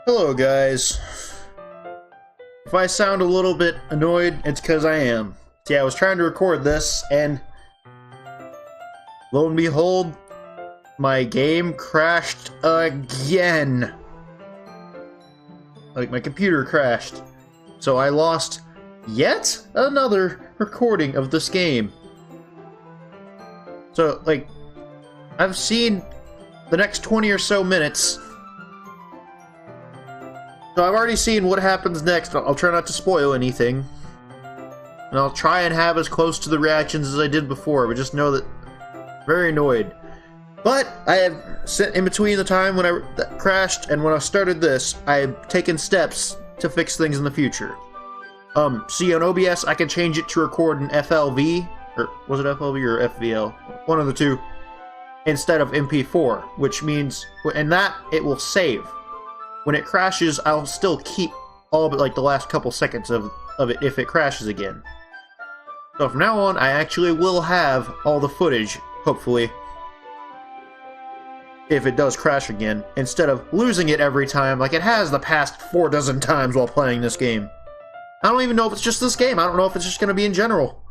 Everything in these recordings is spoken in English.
Hello guys. If I sound a little bit annoyed, it's because I am. See, I was trying to record this, and lo and behold, my game crashed again. Like, my computer crashed. So I lost yet another recording of this game. So, like, I've seen the next 20 or so minutes. So I've already seen what happens next. I'll try not to spoil anything. And I'll try and have as close to the reactions as I did before, but just know that I'm very annoyed. But I have, in between the time when I crashed and when I started this, I've taken steps to fix things in the future. See, on OBS, I can change it to record in FLV, or was it FLV or FVL? One of the two, instead of MP4, which means, and that, it will save. When it crashes, I'll still keep all but like the last couple seconds of it if it crashes again. So from now on, I actually will have all the footage, hopefully, if it does crash again, instead of losing it every time like it has the past 4 dozen times while playing this game. I don't even know if it's just this game. I don't know if it's just going to be in general.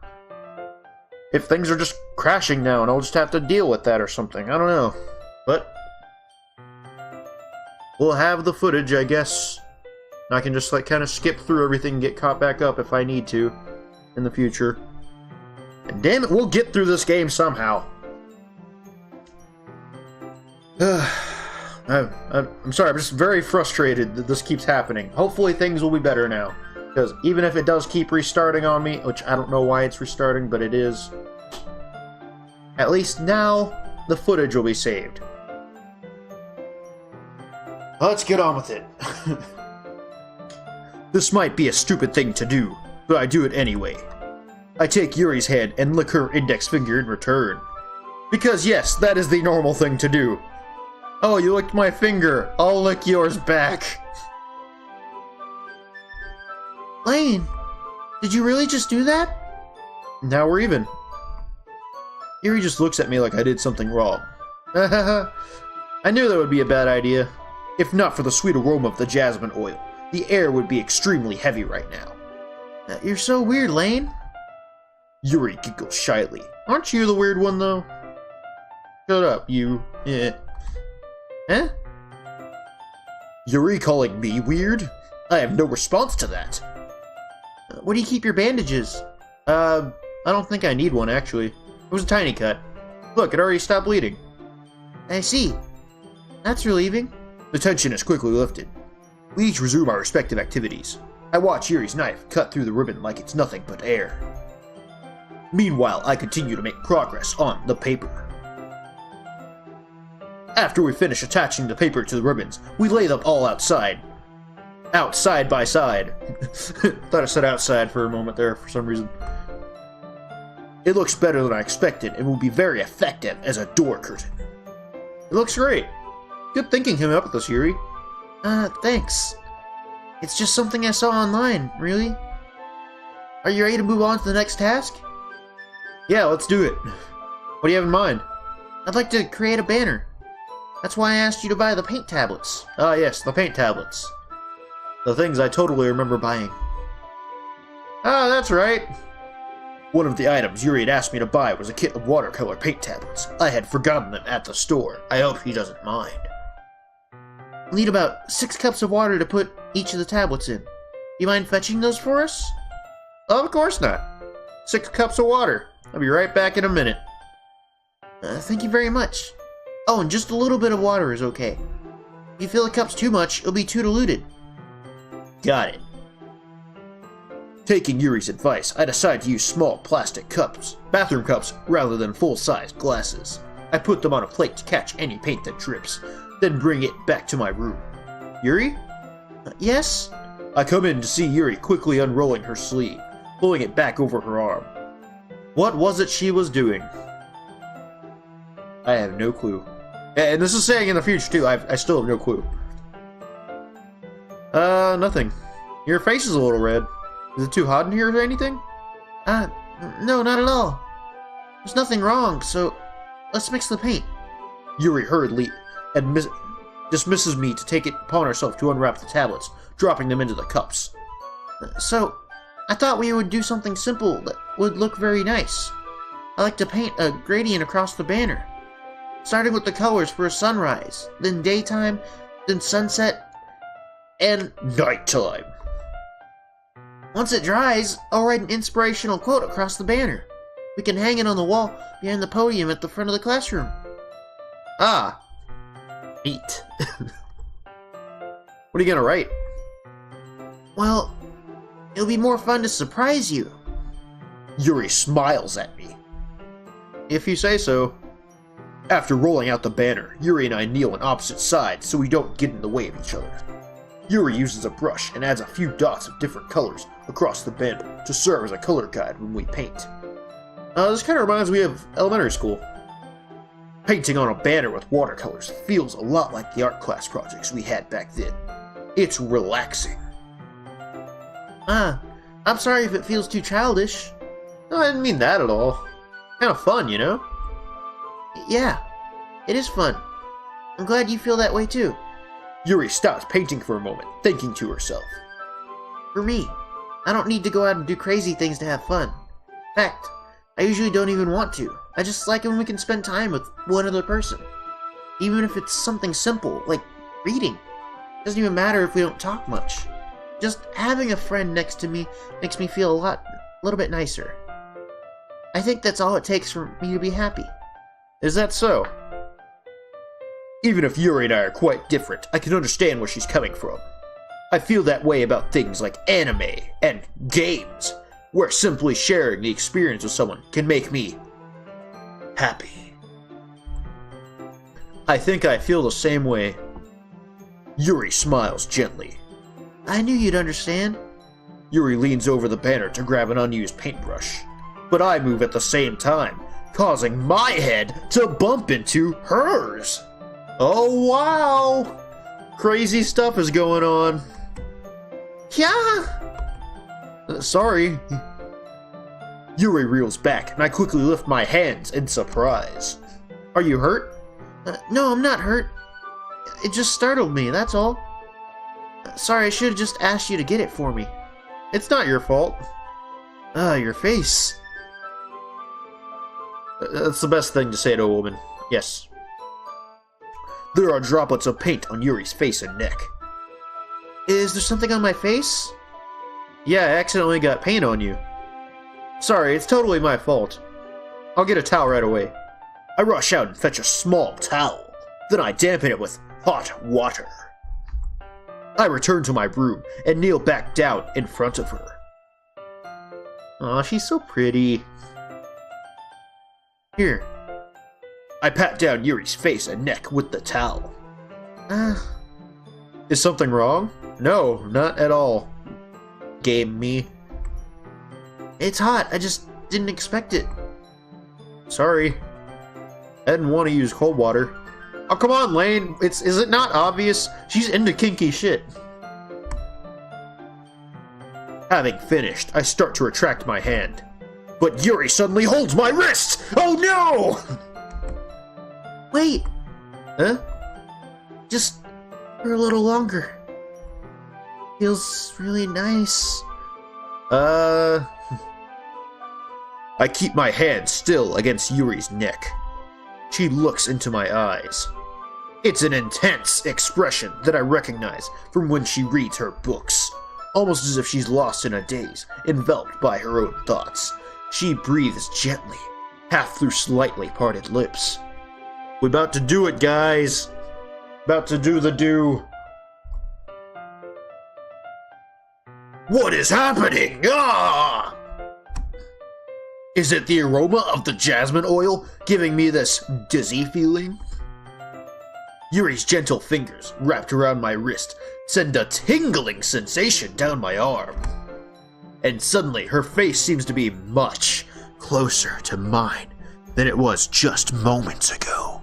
If things are just crashing now and I'll just have to deal with that or something. I don't know. But we'll have the footage, I guess. I can just like kind of skip through everything and get caught back up if I need to in the future. And damn it, we'll get through this game somehow. I'm sorry, I'm just very frustrated that this keeps happening. Hopefully things will be better now. Because even if it does keep restarting on me, which I don't know why it's restarting, but it is, at least now the footage will be saved. Let's get on with it. This might be a stupid thing to do, but I do it anyway. I take Yuri's hand and lick her index finger in return. Because yes, that is the normal thing to do. Oh, you licked my finger. I'll lick yours back. Lane, did you really just do that? Now we're even. Yuri just looks at me like I did something wrong. I knew that would be a bad idea. If not for the sweet aroma of the jasmine oil, the air would be extremely heavy right now. You're so weird, Lane. Yuri giggles shyly. Aren't you the weird one, though? Shut up, you. Huh? Yuri calling me weird? I have no response to that. Where do you keep your bandages? I don't think I need one, actually. It was a tiny cut. Look, it already stopped bleeding. I see. That's relieving. The tension is quickly lifted. We each resume our respective activities. I watch Yuri's knife cut through the ribbon like it's nothing but air. Meanwhile, I continue to make progress on the paper. After we finish attaching the paper to the ribbons, we lay them all outside. Out side by side. Thought I said outside for a moment there for some reason. It looks better than I expected and will be very effective as a door curtain. It looks great. Good thinking coming up with this, Yuri. Thanks. It's just something I saw online, really. Are you ready to move on to the next task? Yeah, let's do it. What do you have in mind? I'd like to create a banner. That's why I asked you to buy the paint tablets. Ah, yes, the paint tablets. The things I totally remember buying. Ah, that's right. One of the items Yuri had asked me to buy was a kit of watercolor paint tablets. I had forgotten them at the store. I hope he doesn't mind. We'll need about 6 cups of water to put each of the tablets in. You mind fetching those for us? Of course not. 6 cups of water. I'll be right back in a minute. Thank you very much. Oh, and just a little bit of water is okay. If you fill the cups too much, it'll be too diluted. Got it. Taking Yuri's advice, I decide to use small plastic cups, bathroom cups, rather than full-sized glasses. I put them on a plate to catch any paint that drips, then bring it back to my room. Yuri? Yes? I come in to see Yuri quickly unrolling her sleeve, pulling it back over her arm. What was it she was doing? I have no clue. And this is saying in the future, too. I still have no clue. Nothing. Your face is a little red. Is it too hot in here or anything? No, not at all. There's nothing wrong, so let's mix the paint. Yuri hurriedly dismisses me to take it upon herself to unwrap the tablets, dropping them into the cups. So, I thought we would do something simple that would look very nice. I like to paint a gradient across the banner, starting with the colors for a sunrise, then daytime, then sunset, and Nighttime. once it dries, I'll write an inspirational quote across the banner. We can hang it on the wall behind the podium at the front of the classroom. Ah. Neat. What are you gonna write? Well, it'll be more fun to surprise you. Yuri smiles at me. If you say so. After rolling out the banner, Yuri and I kneel on opposite sides so we don't get in the way of each other. Yuri uses a brush and adds a few dots of different colors across the banner to serve as a color guide when we paint. This kind of reminds me of elementary school. Painting on a banner with watercolors feels a lot like the art class projects we had back then. It's relaxing. I'm sorry if it feels too childish. No, I didn't mean that at all. Kind of fun, you know? Yeah, it is fun. I'm glad you feel that way too. Yuri stops painting for a moment, thinking to herself. For me, I don't need to go out and do crazy things to have fun. In fact, I usually don't even want to. I just like it when we can spend time with one other person. Even if it's something simple, like reading. It doesn't even matter if we don't talk much. Just having a friend next to me makes me feel a little bit nicer. I think that's all it takes for me to be happy. Is that so? Even if Yuri and I are quite different, I can understand where she's coming from. I feel that way about things like anime and games, where simply sharing the experience with someone can make me happy. I think I feel the same way. Yuri smiles gently. I knew you'd understand. Yuri leans over the banner to grab an unused paintbrush, but I move at the same time, causing my head to bump into hers. Oh wow! Crazy stuff is going on. Yeah! Sorry. Yuri reels back, and I quickly lift my hands in surprise. Are you hurt? No, I'm not hurt. It just startled me, that's all. Sorry, I should have just asked you to get it for me. It's not your fault. Your face. That's the best thing to say to a woman. Yes. There are droplets of paint on Yuri's face and neck. Is there something on my face? Yeah, I accidentally got paint on you. Sorry, it's totally my fault. I'll get a towel right away. I rush out and fetch a small towel. Then I dampen it with hot water. I return to my room and kneel back down in front of her. Aw, she's so pretty. Here. I pat down Yuri's face and neck with the towel. Is something wrong? No, not at all. Game me. It's hot, I just didn't expect it. Sorry. I didn't want to use cold water. Oh, come on, Lane. Is it not obvious? She's into kinky shit. Having finished, I start to retract my hand. But Yuri suddenly holds my wrist! Oh no! Wait! Huh? Just for a little longer. Feels really nice. I keep my hand still against Yuri's neck. She looks into my eyes. It's an intense expression that I recognize from when she reads her books, almost as if she's lost in a daze, enveloped by her own thoughts. She breathes gently, half through slightly parted lips. We're about to do it, guys. About to do the do. What is happening? Ah! Is it the aroma of the jasmine oil giving me this dizzy feeling? Yuri's gentle fingers, wrapped around my wrist, send a tingling sensation down my arm. And suddenly, her face seems to be much closer to mine than it was just moments ago.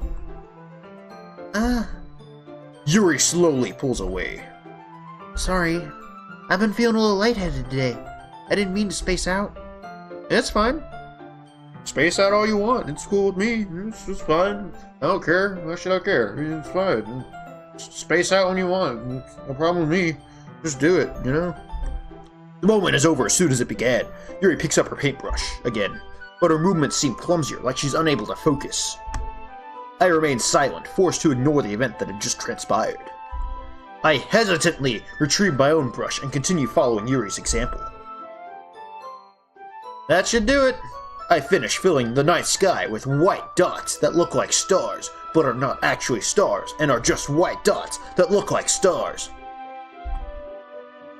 Yuri slowly pulls away. Sorry. I've been feeling a little lightheaded today. I didn't mean to space out. It's fine. Space out all you want. It's cool with me. It's fine. I don't care. Why should I care? It's fine. Space out when you want. No problem with me. Just do it, you know? The moment is over as soon as it began. Yuri picks up her paintbrush again, but her movements seem clumsier, like she's unable to focus. I remain silent, forced to ignore the event that had just transpired. I hesitantly retrieve my own brush and continue following Yuri's example. That should do it. I finish filling the night sky with white dots that look like stars, but are not actually stars, and are just white dots that look like stars.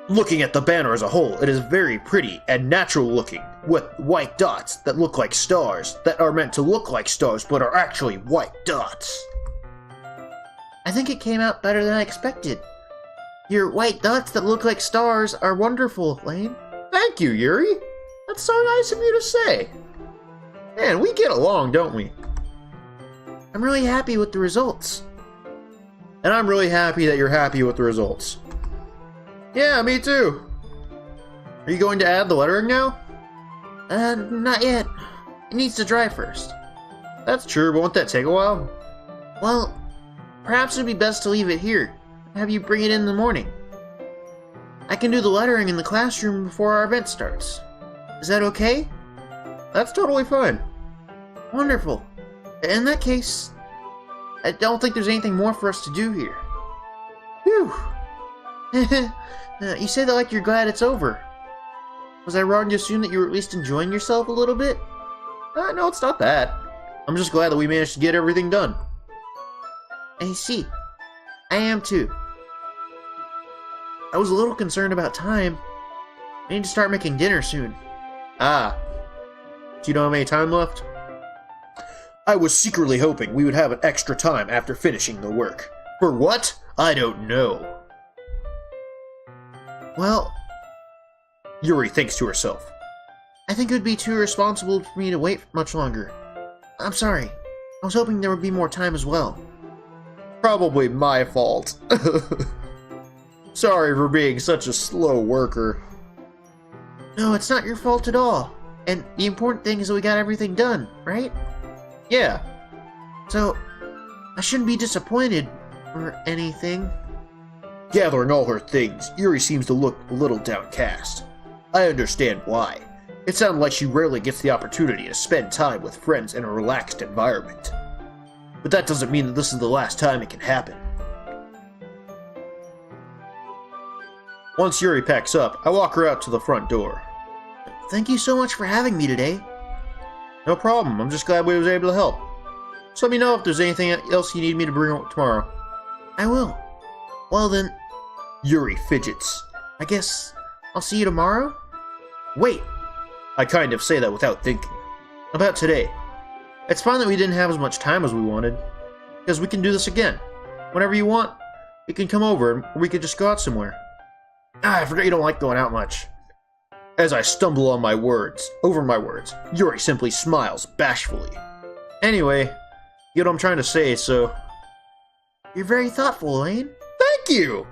Looking at the banner as a whole, it is very pretty and natural looking, with white dots that look like stars, that are meant to look like stars, but are actually white dots. I think it came out better than I expected. Your white dots that look like stars are wonderful, Lane. Thank you, Yuri. That's so nice of you to say. Man, we get along, don't we? I'm really happy with the results. And I'm really happy that you're happy with the results. Yeah, me too. Are you going to add the lettering now? Not yet. It needs to dry first. That's true, but won't that take a while? Well, perhaps it'd be best to leave it here. Have you bring it in the morning. I can do the lettering in the classroom before our event starts. Is that okay? That's totally fine. Wonderful. In that case, I don't think there's anything more for us to do here. Whew. You say that like you're glad it's over. Was I wrong to assume that you were at least enjoying yourself a little bit? No, it's not that. I'm just glad that we managed to get everything done. I see. I am too. I was a little concerned about time. I need to start making dinner soon. Ah. Do you know how many time left? I was secretly hoping we would have an extra time after finishing the work. For what? I don't know. Well, Yuri thinks to herself. I think it would be too irresponsible for me to wait much longer. I'm sorry. I was hoping there would be more time as well. Probably my fault. Sorry for being such a slow worker. No, it's not your fault at all. And the important thing is that we got everything done, right? Yeah. So, I shouldn't be disappointed or anything. Gathering all her things, Yuri seems to look a little downcast. I understand why. It sounds like she rarely gets the opportunity to spend time with friends in a relaxed environment. But that doesn't mean that this is the last time it can happen. Once Yuri packs up, I walk her out to the front door. Thank you so much for having me today. No problem, I'm just glad we was able to help. So let me know if there's anything else you need me to bring up tomorrow. I will. Well then... Yuri fidgets. I guess I'll see you tomorrow? Wait! I kind of say that without thinking. About today. It's fine that we didn't have as much time as we wanted. Because we can do this again. Whenever you want, you can come over, or we could just go out somewhere. I forgot you don't like going out much. As I stumble on over my words, Yuri simply smiles bashfully. Anyway, you know what I'm trying to say, so... You're very thoughtful, Lane. Thank you!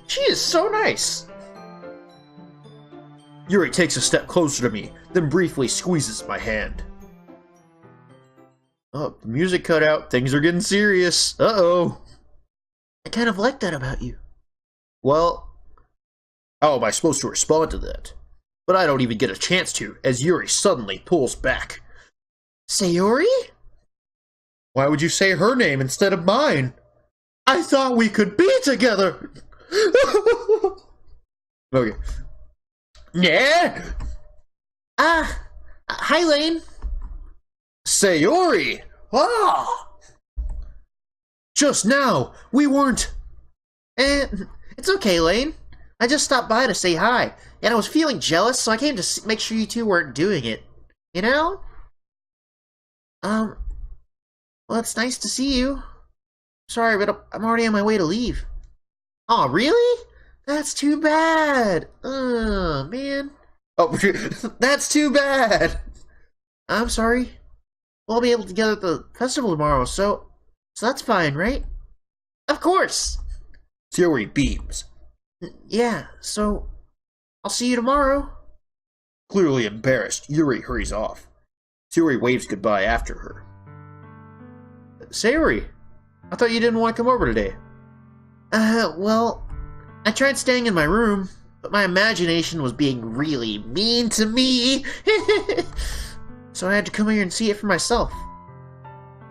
She is so nice! Yuri takes a step closer to me, then briefly squeezes my hand. Oh, the music cut out. Things are getting serious. Uh-oh. I kind of like that about you. Well, how am I supposed to respond to that? But I don't even get a chance to, as Yuri suddenly pulls back. Sayori? Why would you say her name instead of mine? I thought we could be together! Okay. Yeah? Hi, Lane. Sayori! Ah! Just now, we weren't... It's okay, Lane. I just stopped by to say hi, and I was feeling jealous, so I came to make sure you two weren't doing it. You know? Well, it's nice to see you. Sorry, but I'm already on my way to leave. Aw, really? That's too bad. Man. Oh, that's too bad. I'm sorry. We'll be able to get at the festival tomorrow, so that's fine, right? Of course. Sayori beams. Yeah, so I'll see you tomorrow. Clearly embarrassed, Yuri hurries off. Sayori waves goodbye after her. Sayori, I thought you didn't want to come over today. Well, I tried staying in my room, but my imagination was being really mean to me. So I had to come here and see it for myself.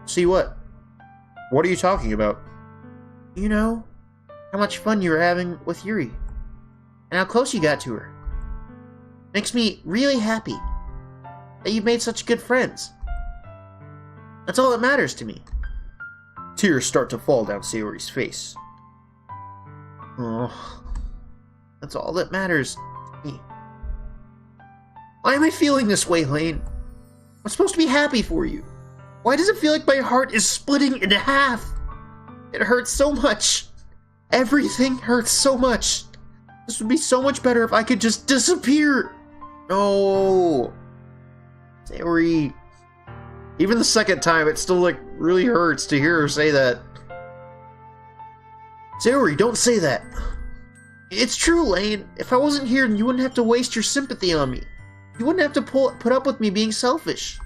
See what? What are you talking about? You know, how much fun you were having with Yuri, and how close you got to her. Makes me really happy that you've made such good friends. That's all that matters to me. Tears start to fall down Sayori's face. Oh, that's all that matters to me. Why am I feeling this way, Lane? I'm supposed to be happy for you. Why does it feel like my heart is splitting in half? It hurts so much. Everything hurts so much. This would be so much better if I could just disappear. No. Sayori. Even the second time, it still, really hurts to hear her say that. Sayori, don't say that. It's true, Lane. If I wasn't here, you wouldn't have to waste your sympathy on me. You wouldn't have to put up with me being selfish.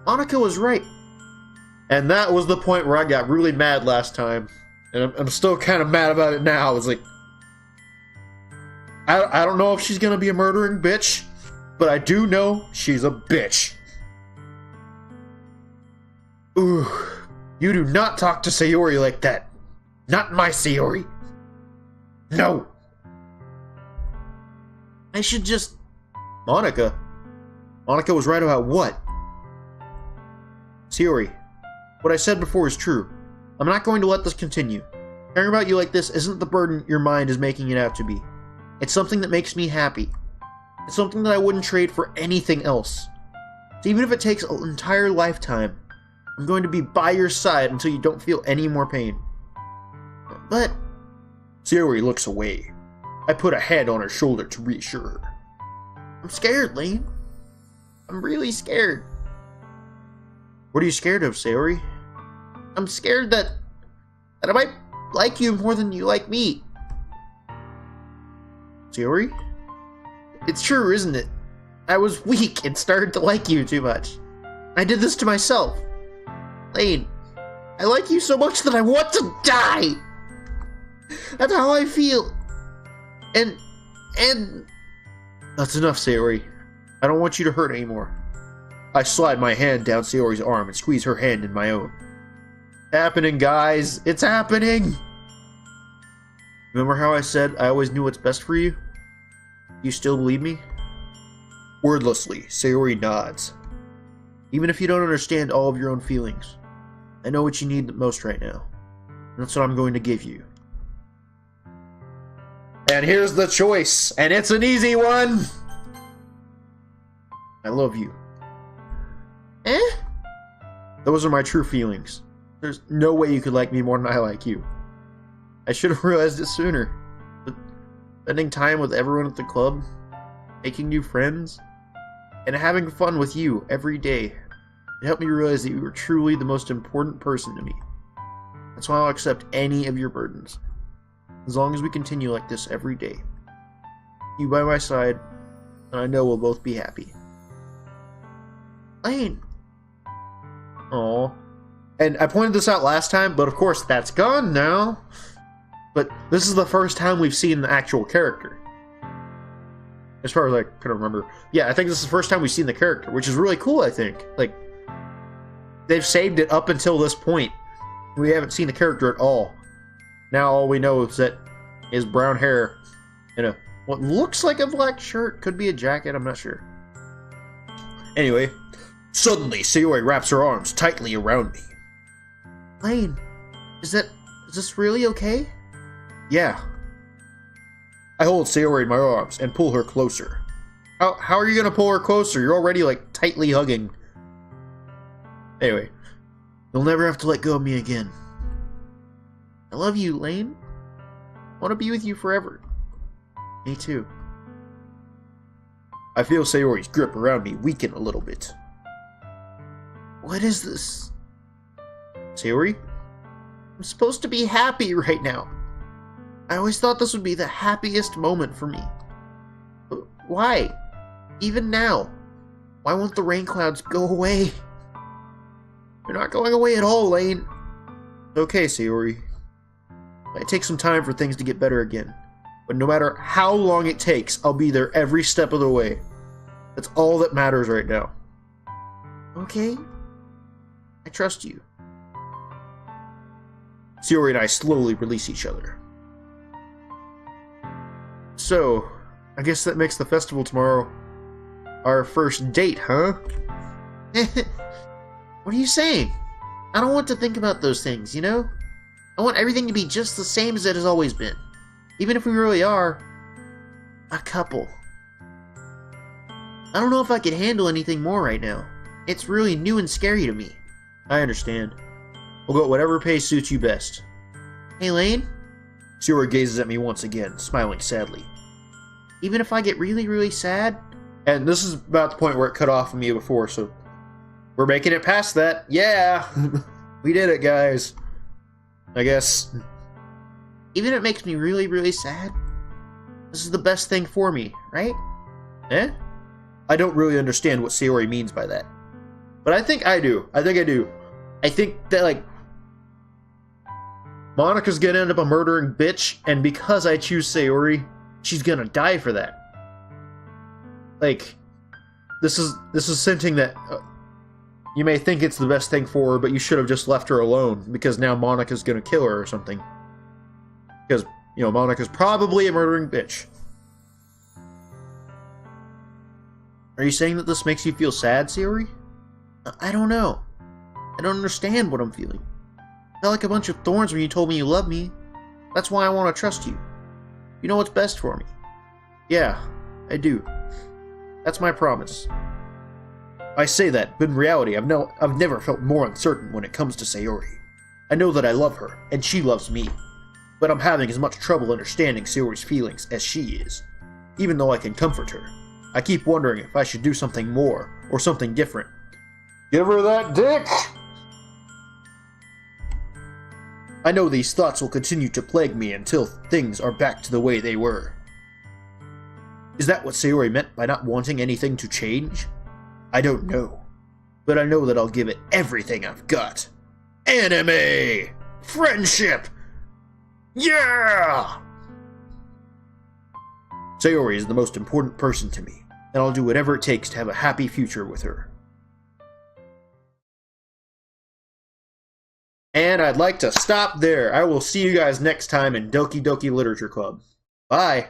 Monica was right. And that was the point where I got really mad last time. And I'm still kind of mad about it now. It's like, I don't know if she's gonna be a murdering bitch, but I do know she's a bitch. Ooh, you do not talk to Sayori like that. Not my Sayori. No. I should just... Monica? Monica was right about what? Sayori, what I said before is true. I'm not going to let this continue. Caring about you like this isn't the burden your mind is making it out to be. It's something that makes me happy. It's something that I wouldn't trade for anything else. So even if it takes an entire lifetime, I'm going to be by your side until you don't feel any more pain. But... Sayori looks away. I put a hand on her shoulder to reassure her. I'm scared, Lane. I'm really scared. What are you scared of, Sayori? I'm scared that I might like you more than you like me. Sayori? It's true, isn't it? I was weak and started to like you too much. I did this to myself. Lane, I like you so much that I want to die! That's how I feel. And... That's enough, Sayori. I don't want you to hurt anymore. I slide my hand down Sayori's arm and squeeze her hand in my own. Happening, guys! It's happening! Remember how I said I always knew what's best for you? You still believe me? Wordlessly, Sayori nods. Even if you don't understand all of your own feelings, I know what you need the most right now. And that's what I'm going to give you. And here's the choice, and it's an easy one! I love you. Eh? Those are my true feelings. There's no way you could like me more than I like you. I should have realized it sooner. But spending time with everyone at the club, making new friends, and having fun with you every day, it helped me realize that you were truly the most important person to me. That's why I'll accept any of your burdens. As long as we continue like this every day. You by my side, and I know we'll both be happy. Lane. Aww. And I pointed this out last time, but of course that's gone now. But this is the first time we've seen the actual character. As far as I can remember. Yeah, I think this is the first time we've seen the character, which is really cool, I think. Like, they've saved it up until this point. We haven't seen the character at all. Now all we know is that his brown hair and a what looks like a black shirt, could be a jacket, I'm not sure. Anyway, suddenly Sayori wraps her arms tightly around me. Lane, is this really okay? Yeah. I hold Sayori in my arms and pull her closer. How are you gonna pull her closer? You're already, tightly hugging. Anyway, you'll never have to let go of me again. I love you, Lane. I want to be with you forever. Me too. I feel Sayori's grip around me weaken a little bit. What is this? Sayori? I'm supposed to be happy right now. I always thought this would be the happiest moment for me. But why? Even now? Why won't the rain clouds go away? They're not going away at all, Lane. Okay, Sayori. It might take some time for things to get better again. But no matter how long it takes, I'll be there every step of the way. That's all that matters right now. Okay. I trust you. Sayori and I slowly release each other. So, I guess that makes the festival tomorrow our first date, huh? What are you saying? I don't want to think about those things, you know? I want everything to be just the same as it has always been. Even if we really are a couple. I don't know if I could handle anything more right now. It's really new and scary to me. I understand. We'll go at whatever pace suits you best. Hey, Lane? Sayori gazes at me once again, smiling sadly. Even if I get really, really sad? And this is about the point where it cut off of me before, so we're making it past that. Yeah! We did it, guys. I guess. Even if it makes me really, really sad? This is the best thing for me, right? Eh? I don't really understand what Sayori means by that. But I think I do. I think that, like, Monika's gonna end up a murdering bitch, and because I choose Sayori, she's gonna die for that. Like, this is something that you may think it's the best thing for her, but you should have just left her alone, because now Monika's gonna kill her or something. Because, you know, Monika's probably a murdering bitch. Are you saying that this makes you feel sad, Sayori? I don't know. I don't understand what I'm feeling. I felt like a bunch of thorns when you told me you love me. That's why I want to trust you. You know what's best for me. Yeah, I do. That's my promise. I say that, but in reality, I've never felt more uncertain when it comes to Sayori. I know that I love her, and she loves me. But I'm having as much trouble understanding Sayori's feelings as she is. Even though I can comfort her, I keep wondering if I should do something more, or something different. Give her that dick! I know these thoughts will continue to plague me until things are back to the way they were. Is that what Sayori meant by not wanting anything to change? I don't know. But I know that I'll give it everything I've got. Anime! Friendship! Yeah! Sayori is the most important person to me, and I'll do whatever it takes to have a happy future with her. And I'd like to stop there. I will see you guys next time in Doki Doki Literature Club. Bye!